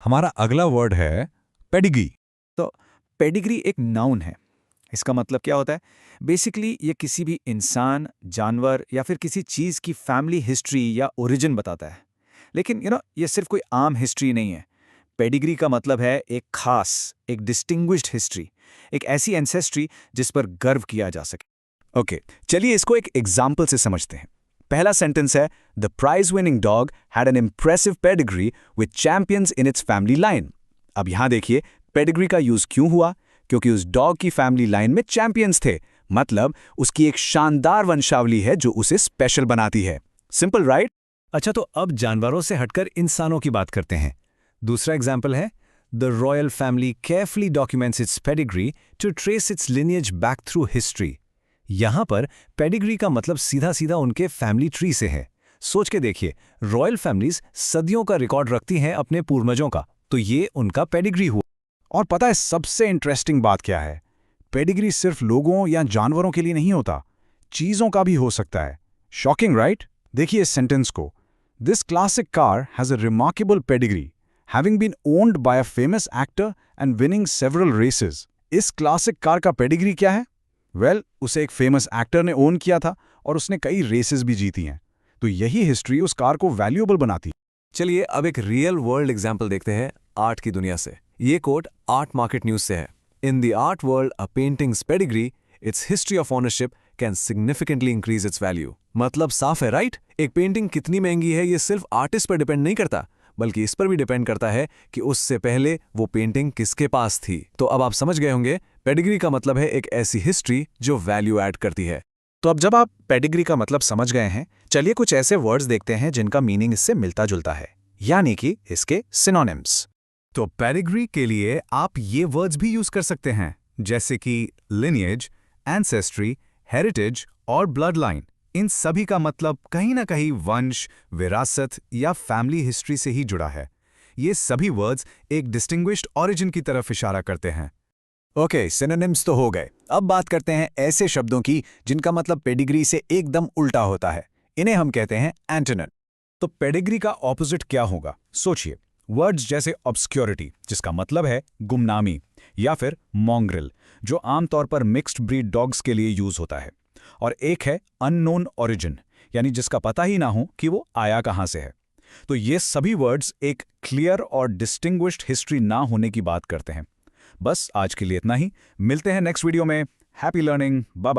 हमारा अगला वर्ड है पेडिग्री। तो पेडिग्री एक नाउन है। इसका मतलब क्या होता है? बेसिकली ये किसी भी इंसान, जानवर या फिर किसी चीज़ की फैमिली हिस्ट्री या ओरिजिन बताता है। लेकिन ये सिर्फ कोई आम हिस्ट्री नहीं है। पेडिग्री का मतलब है एक खास, एक डिस्टिंग्विश्ड हिस्ट्री, एक ऐसी एंसेस्ट्री जिस पर गर्व किया जा सके। ओके, चलिए इसको एक एग्जाम्पल से समझते हैं। पहला सेंटेंस है, the prize winning dog had an impressive pedigree with champions in its family line. अब यहां देखिए, पेडिग्री का यूज क्यों हुआ? क्योंकि उस डॉग की फैमिली लाइन में चैंपियंस थे। मतलब उसकी एक शानदार वंशावली है जो उसे स्पेशल बनाती है। Simple, right? अच्छा, तो अब जानवरों से हटकर इंसानों की बात करते हैं। दूसरा एग्जाम्पल है, the royal family carefully documents its pedigree to trace its lineage back through history. यहां पर पेडिग्री का मतलब सीधा सीधा उनके फैमिली ट्री से है। सोच के देखिए, रॉयल फैमिलीज सदियों का रिकॉर्ड रखती हैं अपने पूर्वजों का, तो ये उनका पेडिग्री हुआ। और पता है सबसे इंटरेस्टिंग बात क्या है? पेडिग्री सिर्फ लोगों या जानवरों के लिए नहीं होता, चीजों का भी हो सकता है। Shocking, right? देखिए इस सेंटेंस को, this classic car has a remarkable pedigree, having been owned by a famous actor and winning several races. इस क्लासिक कार का पेडिग्री क्या है? उसे एक फेमस एक्टर ने ओन किया था और उसने कई रेसेस भी जीती हैं। तो यही हिस्ट्री उस कार को वैल्यूएबल बनाती। चलिए अब एक रियल वर्ल्ड एग्जाम्पल देखते हैं आर्ट की दुनिया से। ये कोट आर्ट मार्केट न्यूज से है। In the art world a paintings pedigree, it's history of ownership can significantly increase its value. मतलब साफ है, राइट? एक पेंटिंग कितनी महंगी है ये सिर्फ आर्टिस्ट पर डिपेंड नहीं करता, बल्कि इस पर भी डिपेंड करता है कि उससे पहले वो पेंटिंग किसके पास थी। तो अब आप समझ गए होंगे, पेडिग्री का मतलब है एक ऐसी हिस्ट्री जो वैल्यू ऐड करती है। तो अब जब आप पेडिग्री का मतलब समझ गए हैं, चलिए कुछ ऐसे वर्ड्स देखते हैं जिनका मीनिंग इससे मिलता जुलता है, यानी कि इसके सिनोनिम्स। तो पेडिग्री के लिए आप ये वर्ड्स भी यूज कर सकते हैं, जैसे कि लिनिएज, एंसेस्ट्री, हेरिटेज और ब्लड लाइन। इन सभी का मतलब कहीं ना कहीं वंश, विरासत या फैमिली हिस्ट्री से ही जुड़ा है। ये सभी वर्ड्स एक डिस्टिंग्विश्ड ओरिजिन की तरफ इशारा करते हैं। ओके, सिनोनिम्स तो हो गए। अब बात करते हैं ऐसे शब्दों की जिनका मतलब पेडिग्री से एकदम उल्टा होता है। इन्हें हम कहते हैं एंटोनिम। तो पेडिग्री का ऑपोजिट क्या होगा? सोचिए, वर्ड्स जैसे ऑब्सक्योरिटी, जिसका मतलब है गुमनामी, या फिर मॉन्ग्रिल, जो आमतौर पर मिक्स्ड ब्रीड डॉग्स के लिए यूज होता है। और एक है अननोन ओरिजिन, यानी जिसका पता ही ना हो कि वो आया कहां से है। तो ये सभी वर्ड्स एक क्लियर और डिस्टिंग्विश्ड हिस्ट्री ना होने की बात करते हैं। बस आज के लिए इतना ही। मिलते हैं नेक्स्ट वीडियो में। Happy learning. Bye bye.